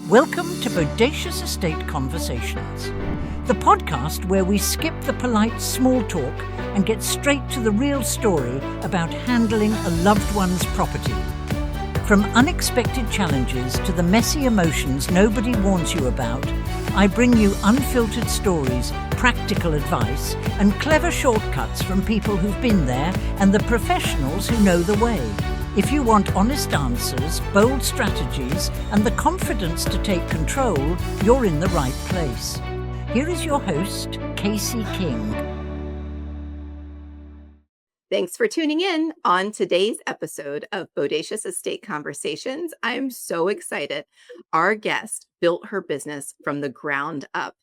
Welcome to Bodacious Estate Conversations, the podcast where we skip the polite small talk and get straight to the real story about handling a loved one's property. From unexpected challenges to the messy emotions nobody warns you about, I bring you unfiltered stories, practical advice, and clever shortcuts from people who've been there and the professionals who know the way. If you want honest answers, bold strategies, and the confidence to take control, you're in the right place. Here is your host, Casey King. Thanks for tuning in on today's episode of Bodacious Estate Conversations. I'm so excited. Our guest built her business from the ground up,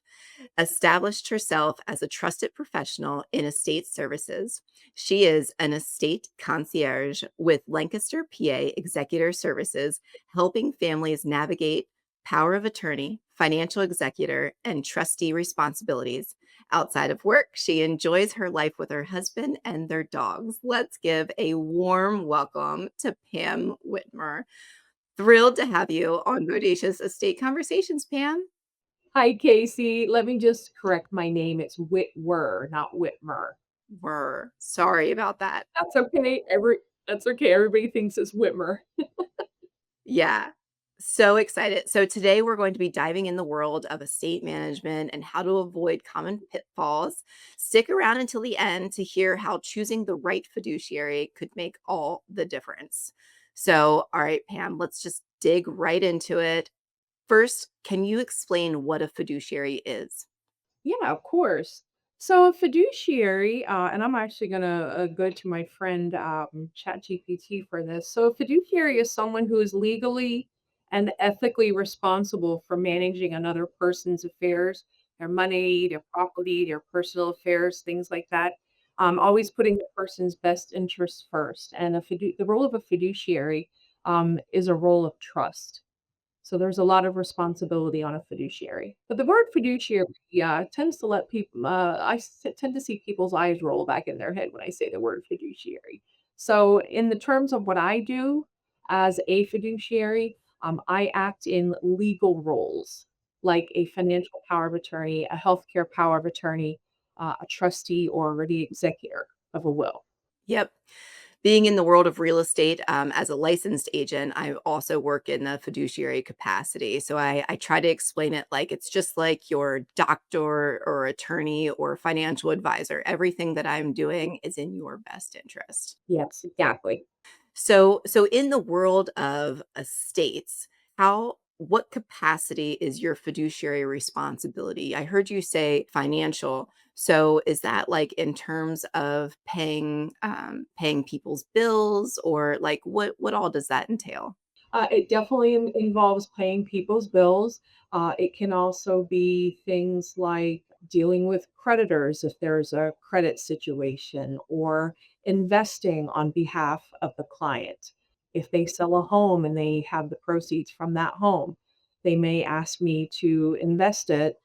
established herself as a trusted professional in estate services. She is an estate concierge with Lancaster, PA Executor Services, helping families navigate power of attorney, financial executor, and trustee responsibilities. Outside of work, she enjoys her life with her husband and their dogs. Let's give a warm welcome to Pam Witwer. Thrilled to have you on Bodacious Estate Conversations, Pam. Hi, Casey. Let me just correct my name. It's Witwer, not Whitmer. We're sorry about that. That's okay. That's okay. Everybody thinks it's Whitmer. Yeah, so excited. So today we're going to be diving in the world of estate management and how to avoid common pitfalls. Stick around until the end to hear how choosing the right fiduciary could make all the difference. So, all right, Pam, let's just dig right into it. First, can you explain what a fiduciary is? Yeah, of course. So a fiduciary, and I'm actually gonna go to my friend ChatGPT for this. So a fiduciary is someone who is legally and ethically responsible for managing another person's affairs, their money, their property, their personal affairs, things like that. Always putting the person's best interests first. And the role of a fiduciary is a role of trust. So there's a lot of responsibility on a fiduciary. But the word fiduciary, yeah, tends to let people, tend to see people's eyes roll back in their head when I say the word fiduciary. So, in the terms of what I do as a fiduciary, I act in legal roles like a financial power of attorney, a healthcare power of attorney, a trustee, or the executor of a will. Yep. Being in the world of real estate, as a licensed agent, I also work in the fiduciary capacity. So I try to explain it like it's just like your doctor or attorney or financial advisor. Everything that I'm doing is in your best interest. Yes, exactly. So in the world of estates, what capacity is your fiduciary responsibility? I heard you say financial. So is that like in terms of paying people's bills, or like what all does that entail? It definitely involves paying people's bills. It can also be things like dealing with creditors if there's a credit situation, or investing on behalf of the client. If they sell a home and they have the proceeds from that home, they may ask me to invest it.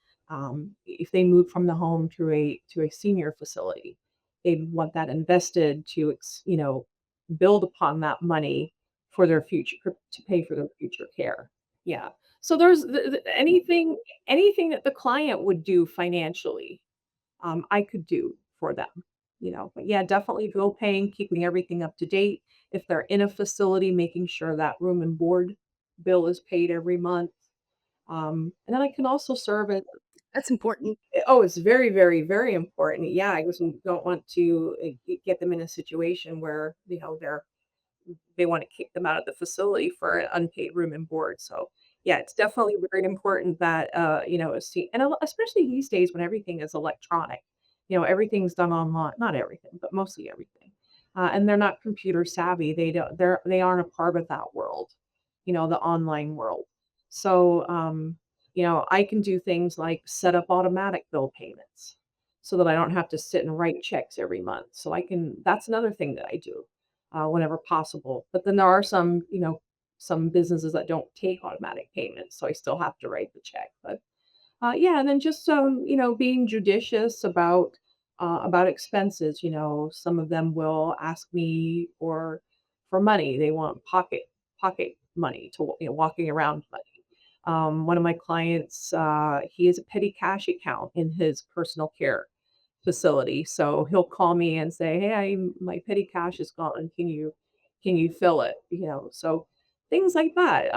If they move from the home to a senior facility, they want that invested to build upon that money for their future, to pay for their future care. Yeah. So there's anything that the client would do financially, I could do for them. But yeah, definitely bill paying, keeping everything up to date. If they're in a facility, making sure that room and board bill is paid every month. And then I can also serve it. That's important. Oh, it's very, very, very important. Yeah, I just don't want to get them in a situation where they want to kick them out of the facility for an unpaid room and board. So yeah, it's definitely very important that especially these days when everything is electronic, everything's done online. Not everything, but mostly everything. And they're not computer savvy. They aren't a part of that world, the online world. So I can do things like set up automatic bill payments so that I don't have to sit and write checks every month. So that's another thing that I do whenever possible. But then there are some businesses that don't take automatic payments, so I still have to write the check. But yeah, and then just being judicious about expenses. Some of them will ask me for money. They want pocket money to walking around money. One of my clients, he has a petty cash account in his personal care facility. So he'll call me and say, "Hey, my petty cash is gone. Can you fill it?" So things like that.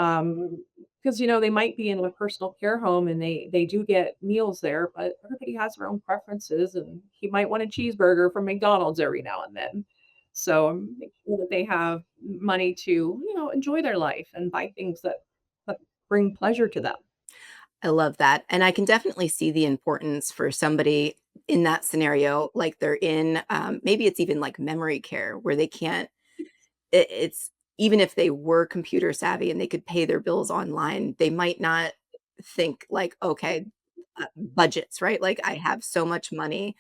Because they might be in a personal care home and they do get meals there, but everybody has their own preferences, and he might want a cheeseburger from McDonald's every now and then. So make sure that they have money to enjoy their life and buy things that bring pleasure to them. I love that, and I can definitely see the importance for somebody in that scenario, like they're in, maybe it's even like memory care where they can't it's even if they were computer savvy and they could pay their bills online, they might not think like, "Okay, budgets," right? Like, I have so much money.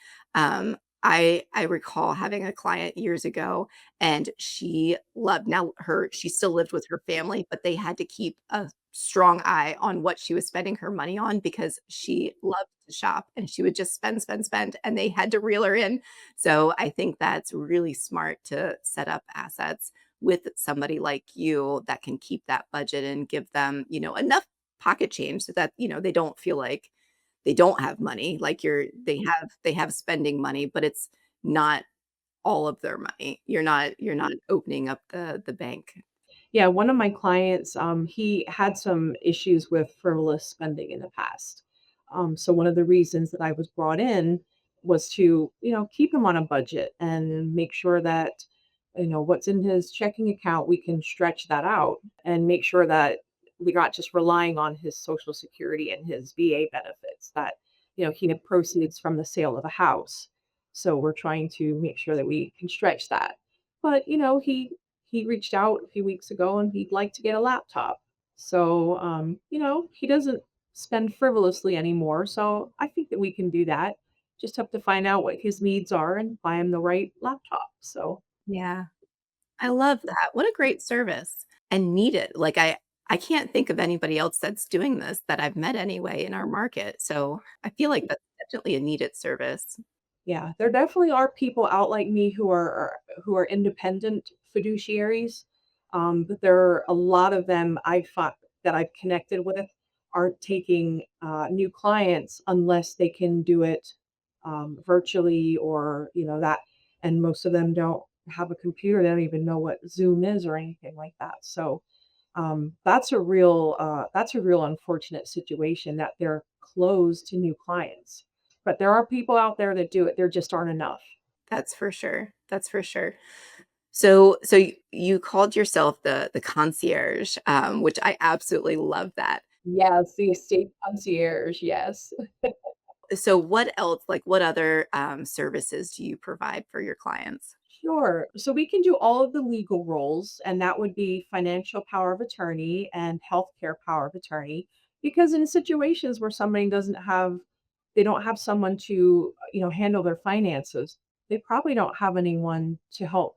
I recall having a client years ago, and she loved now her she still lived with her family, but they had to keep a strong eye on what she was spending her money on because she loved to shop, and she would just spend, spend, spend, and they had to reel her in. So, I think that's really smart to set up assets with somebody like you that can keep that budget and give them, enough pocket change so that, they don't feel like they don't have money, like they have spending money, but it's not all of their money. You're not opening up the bank. Yeah, one of my clients, he had some issues with frivolous spending in the past. So one of the reasons that I was brought in was to, keep him on a budget and make sure that, what's in his checking account, we can stretch that out and make sure that we're not just relying on his social security and his VA benefits, that, he had proceeds from the sale of a house. So we're trying to make sure that we can stretch that. But, he reached out a few weeks ago and he'd like to get a laptop. So, he doesn't spend frivolously anymore. So I think that we can do that. Just have to find out what his needs are and buy him the right laptop. So, Yeah, I love that. What a great service and needed. Like, I can't think of anybody else that's doing this that I've met anyway in our market, so I feel like that's definitely a needed service. yeah, there definitely are people out like me who are independent fiduciaries, but there are a lot of them that I've connected with aren't taking new clients unless they can do it virtually or that, and most of them don't have a computer. They don't even know what Zoom is or anything like that. So that's a real unfortunate situation that they're closed to new clients. But there are people out there that do it. There just aren't enough. That's for sure. That's for sure. So you called yourself the concierge, which I absolutely love that. Yes, the estate concierge, yes. So what else, like what other services do you provide for your clients? Sure. So we can do all of the legal roles, and that would be financial power of attorney and healthcare power of attorney. Because in situations where somebody they don't have someone to, handle their finances, they probably don't have anyone to help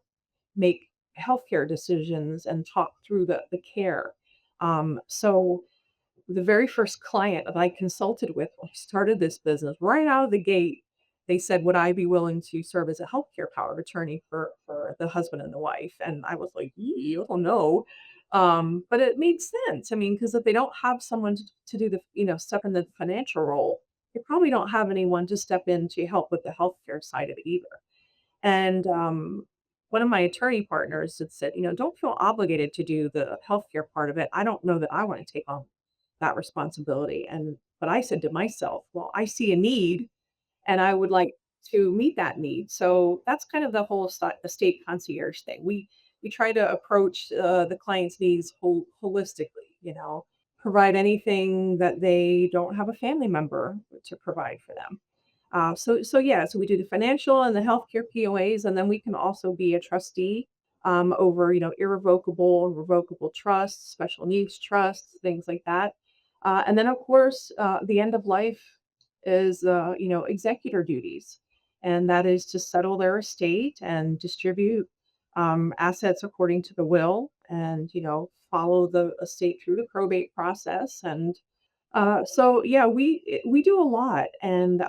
make healthcare decisions and talk through the care. So the very first client that I consulted with when I started this business, right out of the gate, they said, "Would I be willing to serve as a healthcare power of attorney for the husband and the wife?" And I was like, "I don't know." But it made sense. I mean, because if they don't have someone to do the, step in the financial role, they probably don't have anyone to step in to help with the healthcare side of it either. And one of my attorney partners had said, "Don't feel obligated to do the healthcare part of it. I don't know that I want to take on that responsibility." But I said to myself, "Well, I see a need and I would like to meet that need." So that's kind of the whole estate concierge thing. We try to approach the client's needs holistically, provide anything that they don't have a family member to provide for them. So we do the financial and the healthcare POAs, and then we can also be a trustee over irrevocable and revocable trusts, special needs trusts, things like that. And then of course the end of life is executor duties, and that is to settle their estate and distribute assets according to the will, and follow the estate through the probate process. And so yeah, we do a lot, and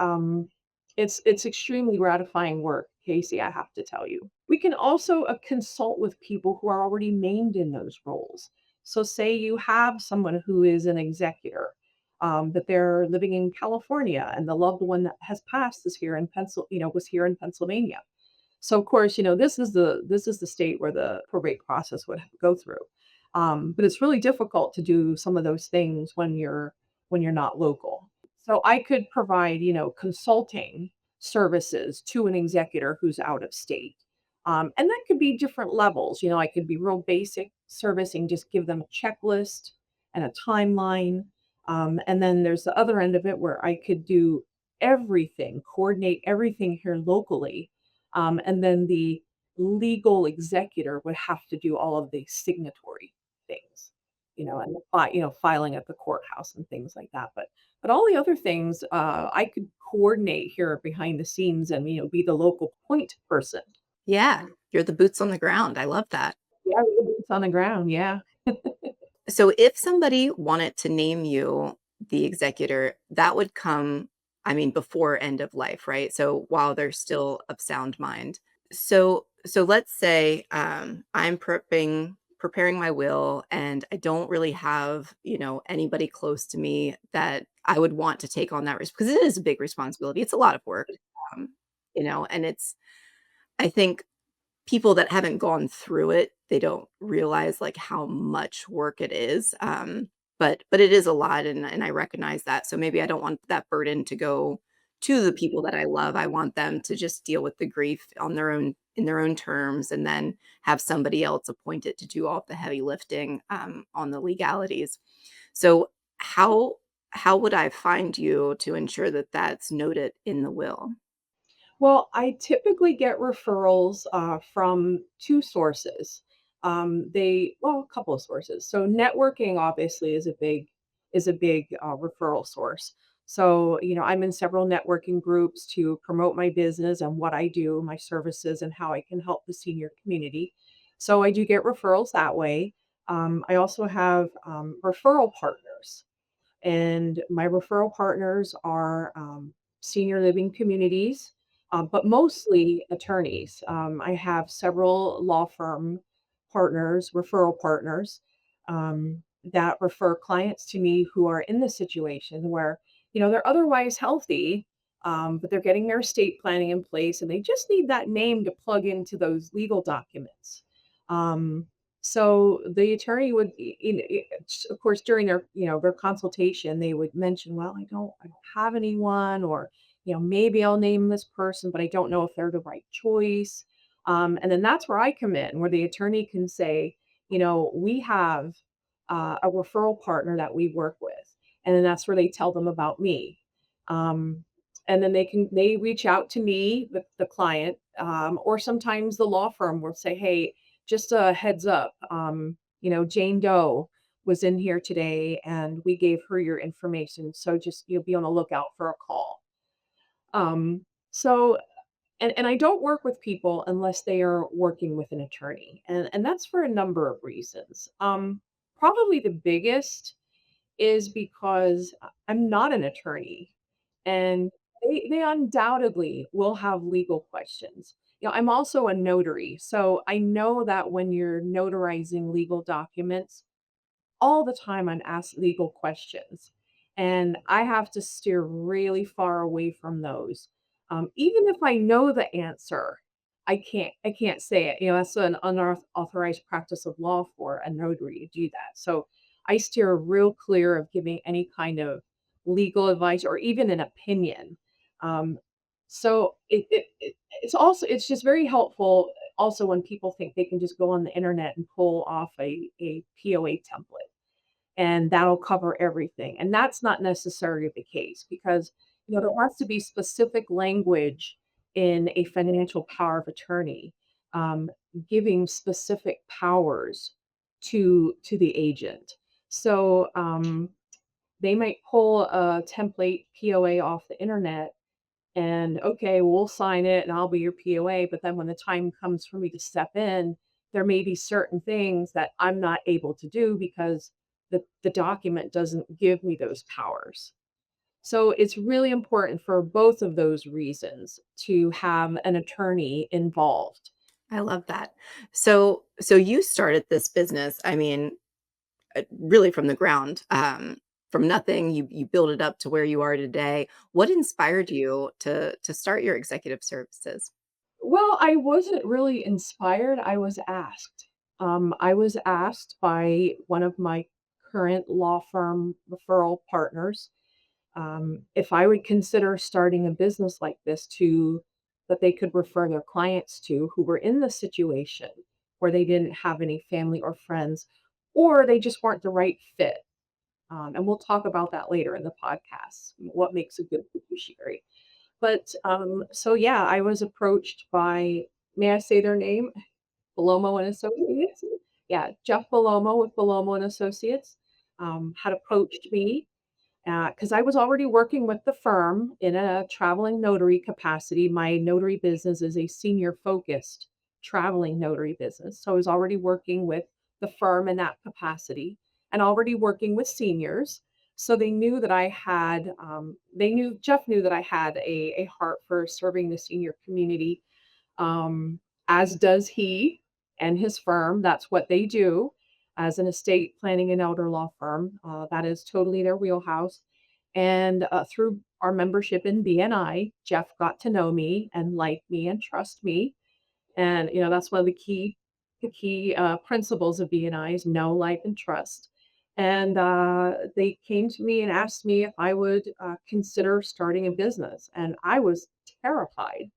it's extremely gratifying work, Casey. I have to tell you. We can also consult with people who are already named in those roles. So say you have someone who is an executor, but they're living in California and the loved one that has passed is here in was here in Pennsylvania. So of course, this is the state where the probate process would have to go through. But it's really difficult to do some of those things when you're not local. So I could provide, consulting services to an executor who's out of state. And that could be different levels. I could be real basic servicing, just give them a checklist and a timeline. And then there's the other end of it where I could do everything, coordinate everything here locally, and then the legal executor would have to do all of the signatory things, and filing at the courthouse and things like that. But all the other things, I could coordinate here behind the scenes and be the local point person. Yeah, you're the boots on the ground. I love that. Yeah, with the boots on the ground. Yeah. So if somebody wanted to name you the executor, that would come, I mean, before end of life, right? So while they're still of sound mind. So let's say I'm preparing my will and I don't really have, anybody close to me that I would want to take on that risk because it is a big responsibility. It's a lot of work. Um, and I think people that haven't gone through it, they don't realize, like, how much work it is, but it is a lot, and I recognize that, so maybe I don't want that burden to go to the people that I love. I want them to just deal with the grief on their own in their own terms, and then have somebody else appointed to do all the heavy lifting, on the legalities. So how would I find you to ensure that that's noted in the will? Well, I typically get referrals from two sources. A couple of sources. So networking obviously is a big referral source. So I'm in several networking groups to promote my business and what I do, my services, and how I can help the senior community. So I do get referrals that way. I also have referral partners. And my referral partners are senior living communities, but mostly attorneys. I have several law firm partners, referral partners, that refer clients to me who are in the situation where, they're otherwise healthy, but they're getting their estate planning in place and they just need that name to plug into those legal documents. Um, so the attorney would, of course, during their consultation, they would mention, "Well, I don't have anyone," or maybe I'll name this person, but I don't know if they're the right choice. And then that's where I come in, where the attorney can say, "We have a referral partner that we work with," and then that's where they tell them about me. Um, and then they reach out to me, the client, or sometimes the law firm will say, "Hey, just a heads up, Jane Doe was in here today and we gave her your information. So just you'll be on the lookout for a call." Um, so and I don't work with people unless they are working with an attorney. And that's for a number of reasons. Probably the biggest is because I'm not an attorney and they undoubtedly will have legal questions. I'm also a notary, so I know that when you're notarizing legal documents, all the time I'm asked legal questions, and I have to steer really far away from those. Even if I know the answer, I can't say it. That's an unauthorized practice of law for a notary to do that. So I steer real clear of giving any kind of legal advice or even an opinion. Um, so it's just very helpful also when people think they can just go on the internet and pull off a POA template and that'll cover everything. And that's not necessarily the case because, there has to be specific language in a financial power of attorney, um, giving specific powers to the agent. So they might pull a template POA off the internet and okay, we'll sign it and I'll be your POA. But then when the time comes for me to step in, there may be certain things that I'm not able to do because the document doesn't give me those powers. So it's really important for both of those reasons to have an attorney involved. I love that. So you started this business, I mean, really from the ground, from nothing. You build it up to where you are today. What inspired you to start your executive services? Well, I wasn't really inspired, I was asked by one of my current law firm referral partners, if I would consider starting a business like this to that they could refer their clients to who were in the situation where they didn't have any family or friends, or they just weren't the right fit. And we'll talk about that later in the podcast, what makes a good fiduciary. But so yeah, I was approached by, may I say their name? Belomo and Associates. Yeah, Jeff Belomo with Belomo and Associates had approached me because I was already working with the firm in a traveling notary capacity. My notary business is a senior focused traveling notary business. So I was already working with the firm in that capacity and already working with seniors. So they knew that I had, Jeff knew that I had a heart for serving the senior community, as does he and his firm. That's what they do as an estate planning and elder law firm. That is totally their wheelhouse. And through our membership in BNI, Jeff got to know me and like me and trust me. And that's one of the key principles of BNI is know, like, and trust. And they came to me and asked me if I would consider starting a business, and I was terrified.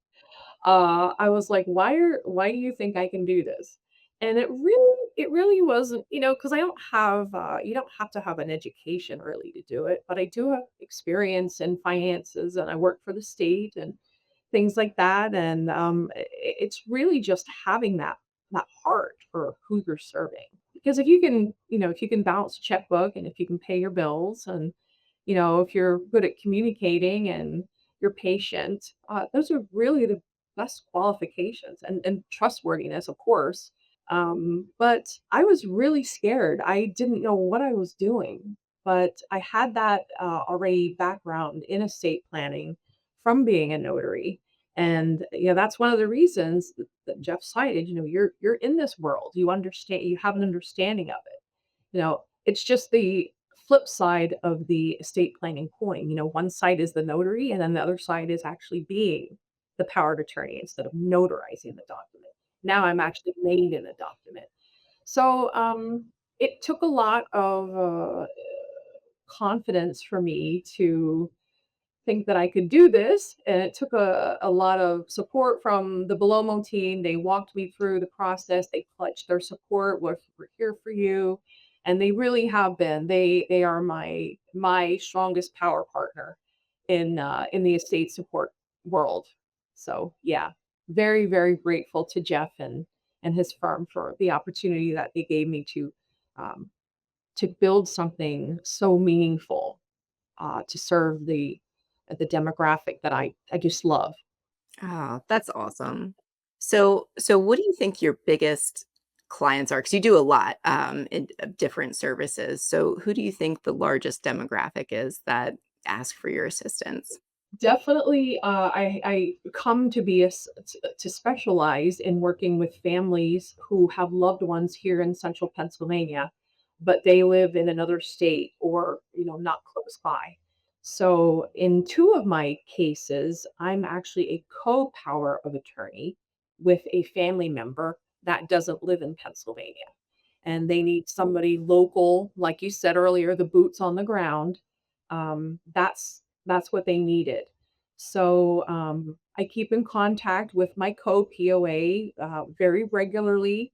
I was like, why do you think I can do this? And it really wasn't, because I don't have you don't have to have an education really to do it, but I do have experience in finances and I work for the state and things like that. And it's really just having that heart for who you're serving. Because if you can balance a checkbook and if you can pay your bills and if you're good at communicating and you're patient, those are really the best qualifications, and trustworthiness, of course. But I was really scared. I didn't know what I was doing, but I had that already background in estate planning from being a notary. And that's one of the reasons that Jeff cited. You're in this world. You understand. You have an understanding of it. It's just the flip side of the estate planning coin. One side is the notary, and then the other side is actually being the power of attorney instead of notarizing the document. Now I'm actually made in a document. So it took a lot of confidence for me to think that I could do this. And it took a lot of support from the Belomo team. They walked me through the process. They pledged their support. We're here for you. And they really have been. They are my strongest power partner in the estate support world. So yeah, very, very grateful to Jeff and his firm for the opportunity that they gave me um, to build something so meaningful to serve the demographic that I just love. Oh, that's awesome. So what do you think your biggest clients are? Because you do a lot of different services. So who do you think the largest demographic is that ask for your assistance? Definitely, I come to be to specialize in working with families who have loved ones here in central Pennsylvania, but they live in another state or not close by. So in two of my cases, I'm actually a co-power of attorney with a family member that doesn't live in Pennsylvania, and they need somebody local, like you said earlier, the boots on the ground. That's what they needed. So I keep in contact with my co-POA very regularly,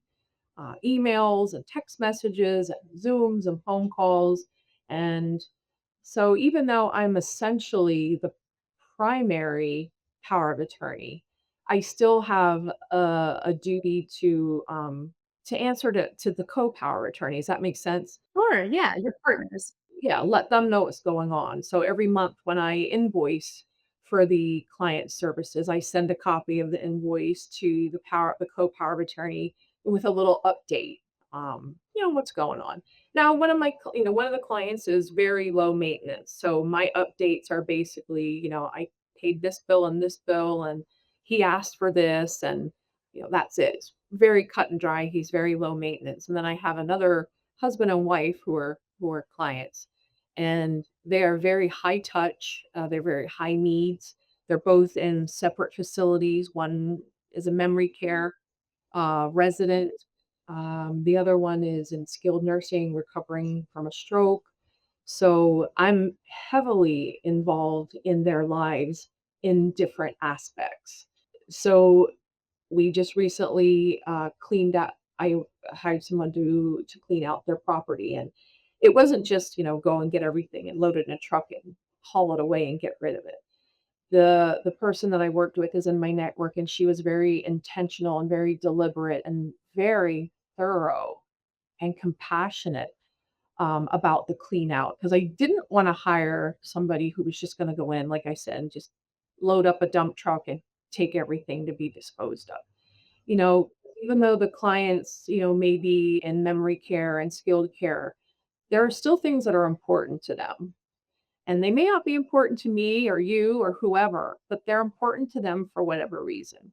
emails and text messages and Zooms and phone calls. And so even though I'm essentially the primary power of attorney, I still have a duty to answer to the co-power attorneys. That makes sense? Sure, yeah, your partners. Yeah, let them know what's going on. So every month when I invoice for the client services, I send a copy of the invoice to the co-power of attorney with a little update. What's going on. Now, one of the clients is very low maintenance. So my updates are basically, I paid this bill, and he asked for this, and that's it. It's very cut and dry. He's very low maintenance. And then I have another husband and wife who are clients, and they are very high touch. They're very high needs. They're both in separate facilities. One is a memory care resident. The other one is in skilled nursing, recovering from a stroke. So I'm heavily involved in their lives in different aspects. So we just recently cleaned up. I hired someone to clean out their property, and it wasn't just go and get everything and load it in a truck and haul it away and get rid of it. The person that I worked with is in my network, and she was very intentional and very deliberate and very thorough and compassionate about the clean out, because I didn't want to hire somebody who was just going to go in, like I said, and just load up a dump truck and take everything to be disposed of. You know, Even though the clients, may be in memory care and skilled care, there are still things that are important to them. And they may not be important to me or you or whoever, but they're important to them for whatever reason.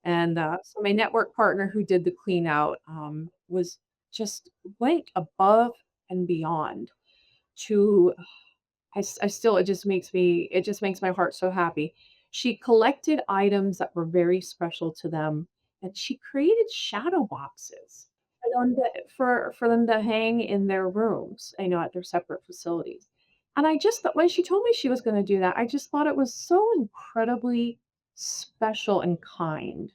And so my network partner who did the clean out was just went above and beyond to I still it just makes my heart so happy. She collected items that were very special to them, and she created shadow boxes for them to hang in their rooms, at their separate facilities. And I just thought when she told me she was going to do that, I just thought it was so incredibly special and kind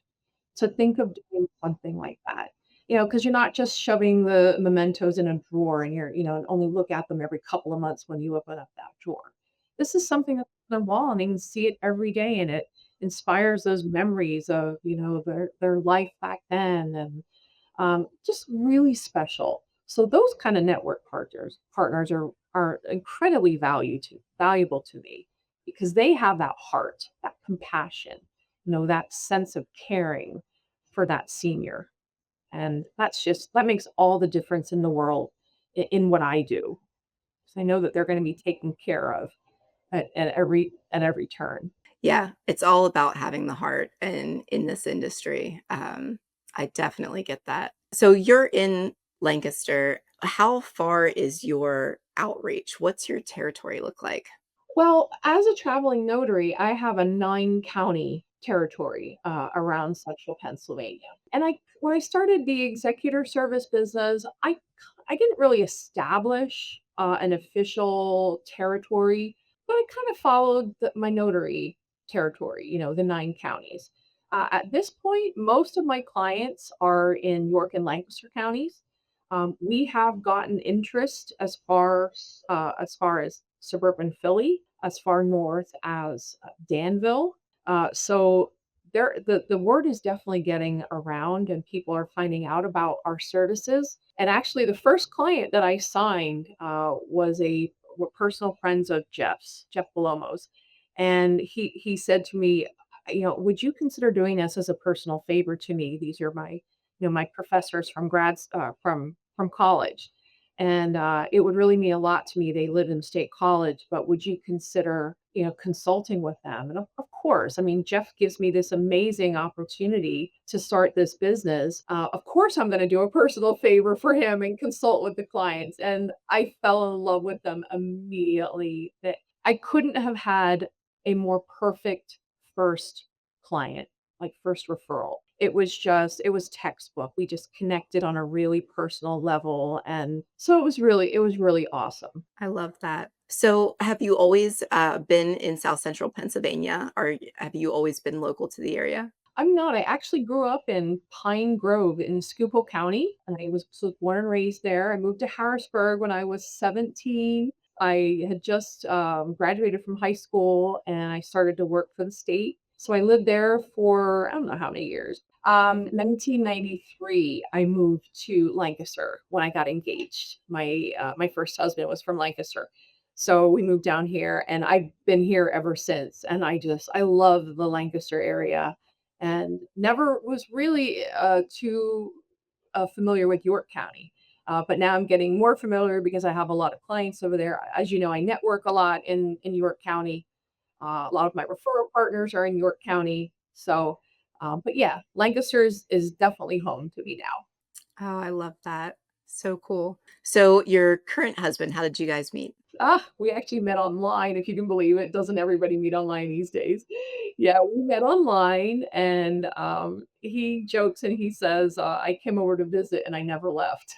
to think of doing something like that. Because you're not just shoving the mementos in a drawer and and only look at them every couple of months when you open up that drawer. This is something that's on the wall and you can see it every day, and it inspires those memories of, their life back then, and just really special. So those kind of network partners are incredibly valuable to me because they have that heart, that compassion, that sense of caring for that senior. And that makes all the difference in the world in what I do. 'Cause I know that they're going to be taken care of at every turn. Yeah, it's all about having the heart in this industry. I definitely get that. So you're in Lancaster. How far is your outreach? What's your territory look like? Well, as a traveling notary, I have a 9 county territory around central Pennsylvania. And when I started the executor service business, I didn't really establish an official territory, but I kind of followed my notary territory, the 9 counties. At this point, most of my clients are in York and Lancaster counties. We have gotten interest as far as suburban Philly, as far north as Danville. So the word is definitely getting around, and people are finding out about our services. And actually, the first client that I signed was were personal friends of Jeff Palomo's, and he said to me, would you consider doing this as a personal favor to me? These are my professors from from college, and it would really mean a lot to me. They live in state college, but would you consider consulting with them? And of course, I mean, Jeff gives me this amazing opportunity to start this business. Of course, I'm going to do a personal favor for him and consult with the clients, and I fell in love with them immediately. That I couldn't have had a more perfect first client, like first referral. It was textbook. We just connected on a really personal level, and so it was really awesome. I love that. So have you always been in South Central Pennsylvania, or have you always been local to the area? I'm not. I actually grew up in Pine Grove in Schuylkill County, and I was born and raised there. I moved to Harrisburg when I was 17. I had just graduated from high school, and I started to work for the state. So I lived there for I don't know how many years. 1993, I moved to Lancaster when I got engaged. My first husband was from Lancaster. So we moved down here, and I've been here ever since. And I love the Lancaster area, and never was really too familiar with York County. But now I'm getting more familiar because I have a lot of clients over there. As you know, I network a lot in York County. A lot of my referral partners are in York County. But yeah, Lancaster is definitely home to me now. Oh, I love that. So cool. So your current husband, how did you guys meet? We actually met online, if you can believe it. Doesn't everybody meet online these days? Yeah, we met online, and he jokes and he says, "I came over to visit and I never left."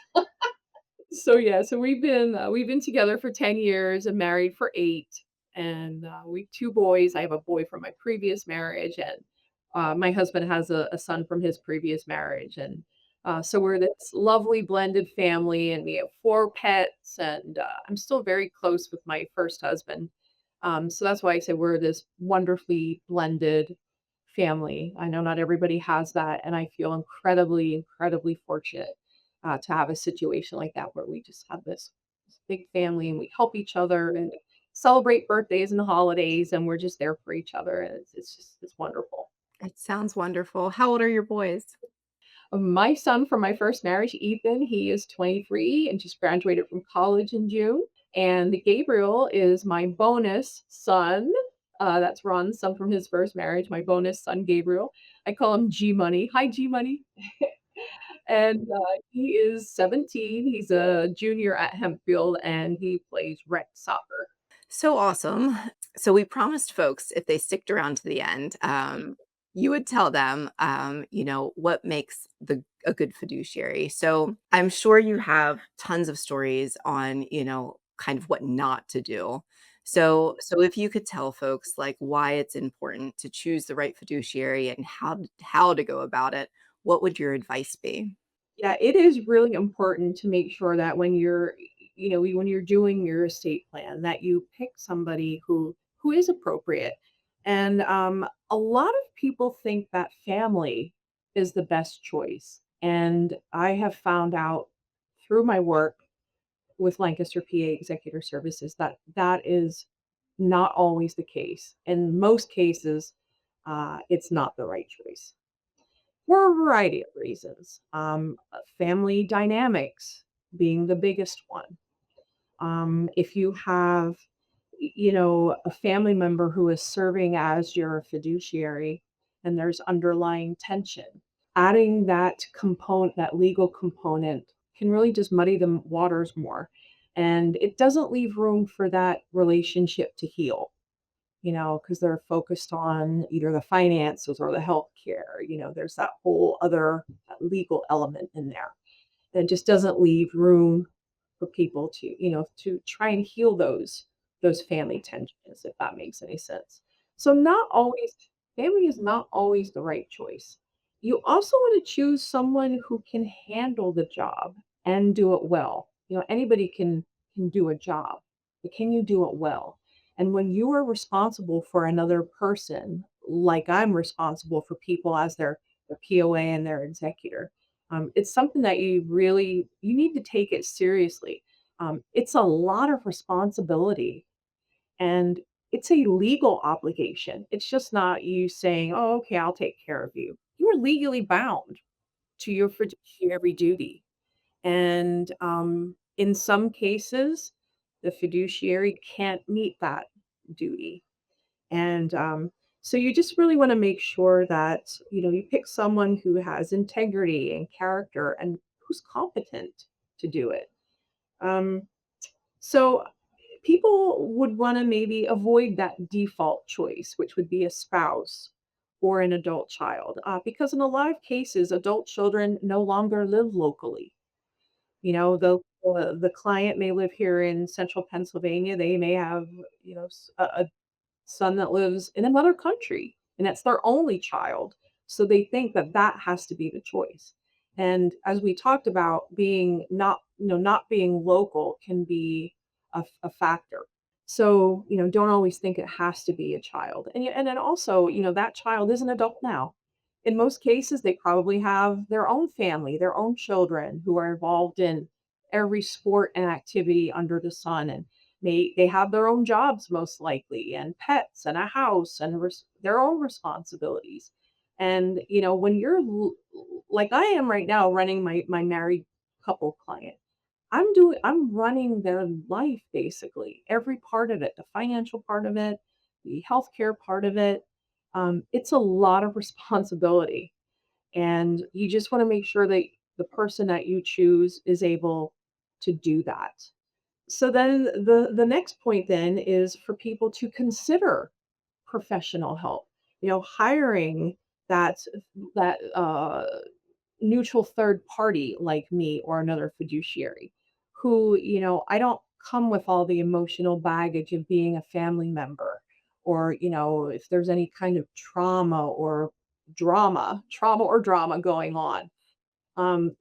So yeah, so we've been together for 10 years and married for 8, and we 2 boys. I have a boy from my previous marriage, and my husband has a son from his previous marriage, and so we're this lovely blended family, and we have 4 pets, and I'm still very close with my first husband. So that's why I say we're this wonderfully blended family. I know not everybody has that, and I feel incredibly, incredibly fortunate to have a situation like that where we just have this big family and we help each other and celebrate birthdays and holidays, and we're just there for each other. And it's wonderful. It sounds wonderful. How old are your boys? My son from my first marriage, Ethan, he is 23 and just graduated from college in June. And Gabriel is my bonus son. That's Ron's son from his first marriage, my bonus son, Gabriel. I call him G Money. Hi, G Money. And he is 17. He's a junior at Hempfield and he plays rec soccer. So awesome. So we promised folks if they sticked around to the end, you would tell them, what makes a good fiduciary. So I'm sure you have tons of stories on, kind of what not to do. So if you could tell folks like why it's important to choose the right fiduciary and how to go about it, what would your advice be? Yeah, it is really important to make sure that when when you're doing your estate plan, that you pick somebody who is appropriate. And a lot of people think that family is the best choice. And I have found out through my work with Lancaster PA Executor Services that that is not always the case. In most cases, it's not the right choice for a variety of reasons. Family dynamics being the biggest one. If you have, a family member who is serving as your fiduciary and there's underlying tension, adding that component, that legal component, can really just muddy the waters more. And it doesn't leave room for that relationship to heal, because they're focused on either the finances or the healthcare. There's that whole other legal element in there that just doesn't leave room for people to try and heal those family tensions, if that makes any sense. So not always family is not always the right choice. You also want to choose someone who can handle the job and do it well. Anybody can do a job, but can you do it well? And when you are responsible for another person, like I'm responsible for people as their POA and their executor, it's something that you need to take it seriously. It's a lot of responsibility and it's a legal obligation. It's just not you saying, "Oh, okay, I'll take care of you." You are legally bound to your fiduciary duty. And in some cases, the fiduciary can't meet that duty. And so you just really want to make sure that you pick someone who has integrity and character and who's competent to do it. Um, so people would want to maybe avoid that default choice, which would be a spouse or an adult child, because in a lot of cases, adult children no longer live locally. The client may live here in central Pennsylvania. They may have, a son that lives in another country, and that's their only child. So they think that that has to be the choice. And as we talked about, not being local can be a factor. So, don't always think it has to be a child. And then also, that child is an adult now. In most cases, they probably have their own family, their own children who are involved in every sport and activity under the sun. And they have their own jobs most likely and pets and a house and their own responsibilities. And, when like I am right now running my married couple client, I'm running their life basically, every part of it, the financial part of it, the healthcare part of it. It's a lot of responsibility, and you just want to make sure that the person that you choose is able to do that. So then the next point then is for people to consider professional help. Hiring that that neutral third party like me or another fiduciary who, I don't come with all the emotional baggage of being a family member, or, if there's any kind of trauma or drama going on,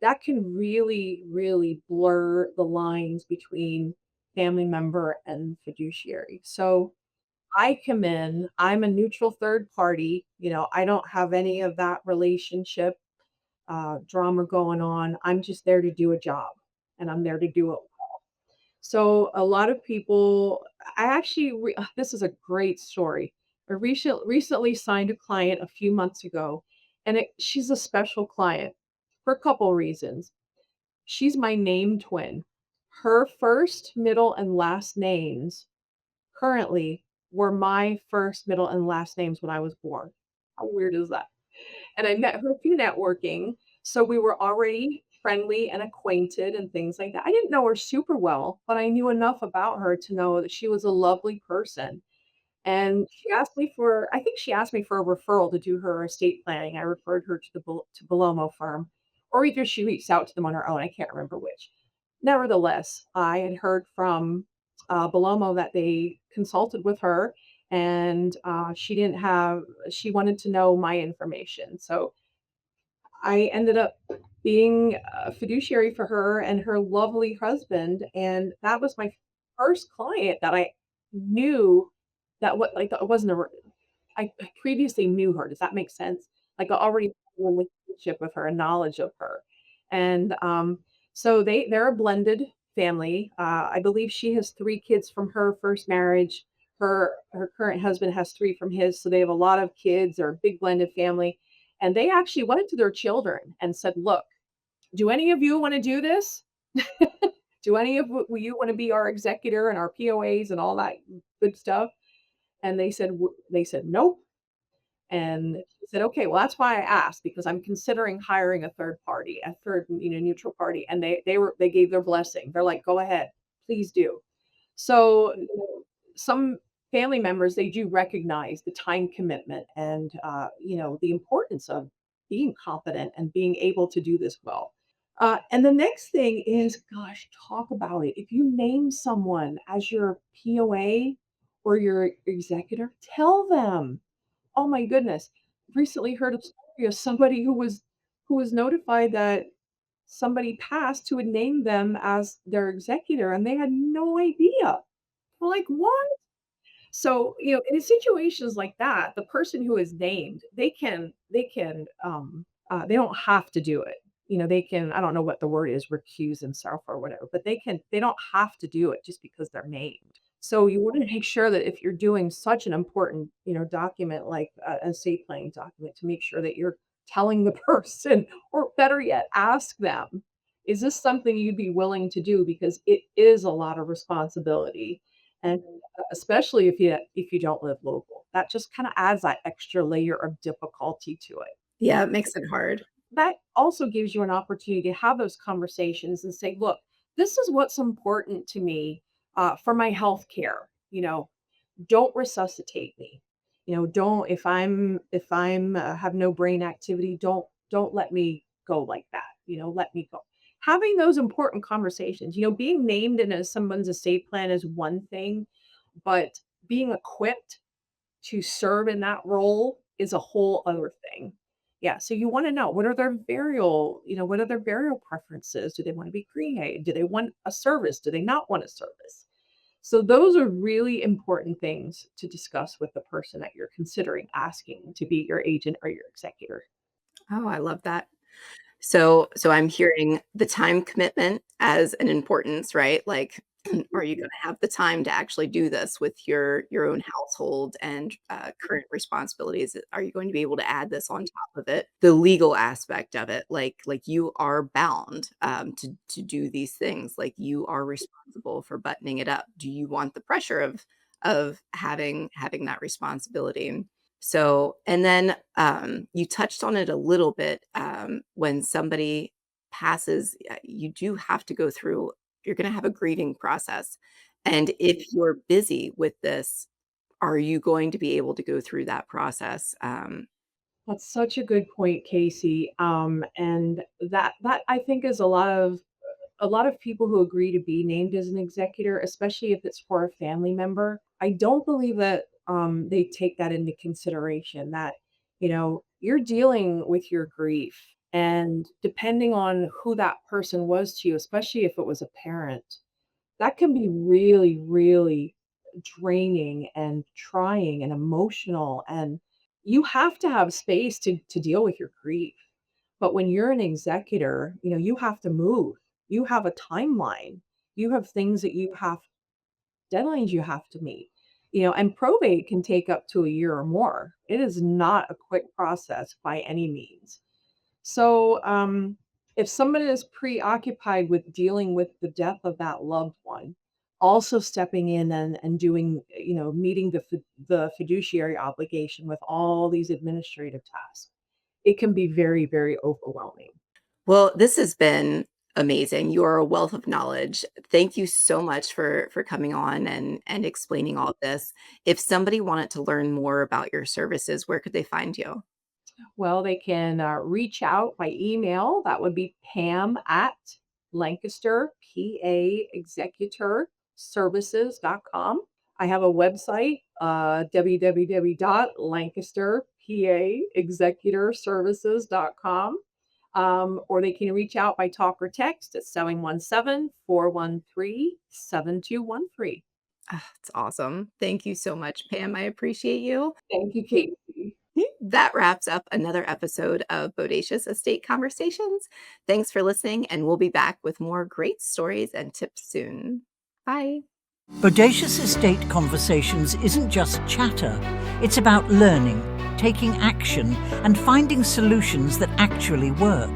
that can really, really blur the lines between family member and fiduciary. So I come in, I'm a neutral third party. I don't have any of that relationship drama going on. I'm just there to do a job, and I'm there to do it. So a lot of people, I actually, this is a great story. I recently signed a client a few months ago, and she's a special client for a couple reasons. She's my name twin. Her first, middle, and last names currently were my first, middle, and last names when I was born. How weird is that? And I met her through networking, so we were already friendly and acquainted and things like that. I didn't know her super well, but I knew enough about her to know that she was a lovely person. And I think she asked me for a referral to do her estate planning. I referred her to the to Belomo firm, or either she reached out to them on her own. I can't remember which. Nevertheless, I had heard from Belomo that they consulted with her, and she wanted to know my information. So I ended up being a fiduciary for her and her lovely husband, and that was my first client that I knew that what like it wasn't a I previously knew her. Does that make sense? Like I already had a relationship with her and knowledge of her. And so they're a blended family. I believe she has 3 kids from her first marriage. Her current husband has 3 from his, so they have a lot of kids. They're a big blended family. And they actually went to their children and said, "Look, do any of you want to do this? Do any of you want to be our executor and our POAs and all that good stuff?" And they said, "Nope." And she said, "Okay, well, that's why I asked, because I'm considering hiring a third party, a third, neutral party." And they gave their blessing. They're like, "Go ahead, please do." So some family members, they do recognize the time commitment and the importance of being competent and being able to do this well. And the next thing is, gosh, talk about it. If you name someone as your POA or your executor, tell them. Oh my goodness. Recently heard a story of somebody who was notified that somebody passed who had named them as their executor, and they had no idea. We're like, "What?" So, in situations like that, the person who is named, they don't have to do it. They can, I don't know what the word is, recuse themselves or whatever, but they don't have to do it just because they're named. So you want to make sure that if you're doing such an important, document like an estate planning document, to make sure that you're telling the person, or better yet, ask them, is this something you'd be willing to do? Because it is a lot of responsibility. And especially if you don't live local. That just kinda adds that extra layer of difficulty to it. Yeah, it makes it hard. That also gives you an opportunity to have those conversations and say, "Look, this is what's important to me, for my health care, don't resuscitate me. Don't have no brain activity, don't let me go like that, let me go." Having those important conversations, being named in someone's estate plan is one thing, but being equipped to serve in that role is a whole other thing. Yeah, so you want to know, what are their burial preferences? Do they want to be cremated? Do they want a service? Do they not want a service? So those are really important things to discuss with the person that you're considering asking to be your agent or your executor. Oh, I love that. So I'm hearing the time commitment as an importance, right? Like, are you gonna have the time to actually do this with your own household and, current responsibilities? Are you going to be able to add this on top of it? The legal aspect of it, like you are bound, to do these things, like, you are responsible for buttoning it up. Do you want the pressure of having that responsibility? So, and then, you touched on it a little bit, when somebody passes, you do have to go through, you're going to have a grieving process. And if you're busy with this, are you going to be able to go through that process? That's such a good point, Casey. And that I think is a lot of people who agree to be named as an executor, especially if it's for a family member. I don't believe that they take that into consideration. That you're dealing with your grief, and depending on who that person was to you, especially if it was a parent, that can be really, really draining and trying and emotional. And you have to have space to deal with your grief. But when you're an executor, you have to move. You have a timeline. You have things that you have, deadlines you have to meet. And probate can take up to a year or more. It is not a quick process by any means. So, if somebody is preoccupied with dealing with the death of that loved one, also stepping in and doing, meeting the fiduciary obligation with all these administrative tasks, it can be very, very overwhelming. Well, this has been amazing. You are a wealth of knowledge. Thank you so much for coming on and explaining all of this. If somebody wanted to learn more about your services, where could they find you? Well, they can reach out by email. That would be Pam at Lancaster, PA Executor Services.com. I have a website, www.lancasterpaexecutorservices.com. Or they can reach out by talk or text at 717-413-7213. Ah, it's awesome. Thank you so much, Pam. I appreciate you. Thank you, Casey. That wraps up another episode of Bodacious Estate Conversations. Thanks for listening, and we'll be back with more great stories and tips soon. Bye. Bodacious Estate Conversations isn't just chatter, it's about learning, taking action, and finding solutions that actually work.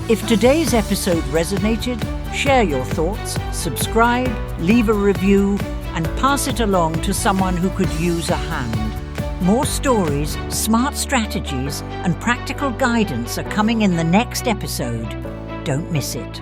If today's episode resonated, share your thoughts, subscribe, leave a review, and pass it along to someone who could use a hand. More stories, smart strategies, and practical guidance are coming in the next episode. Don't miss it.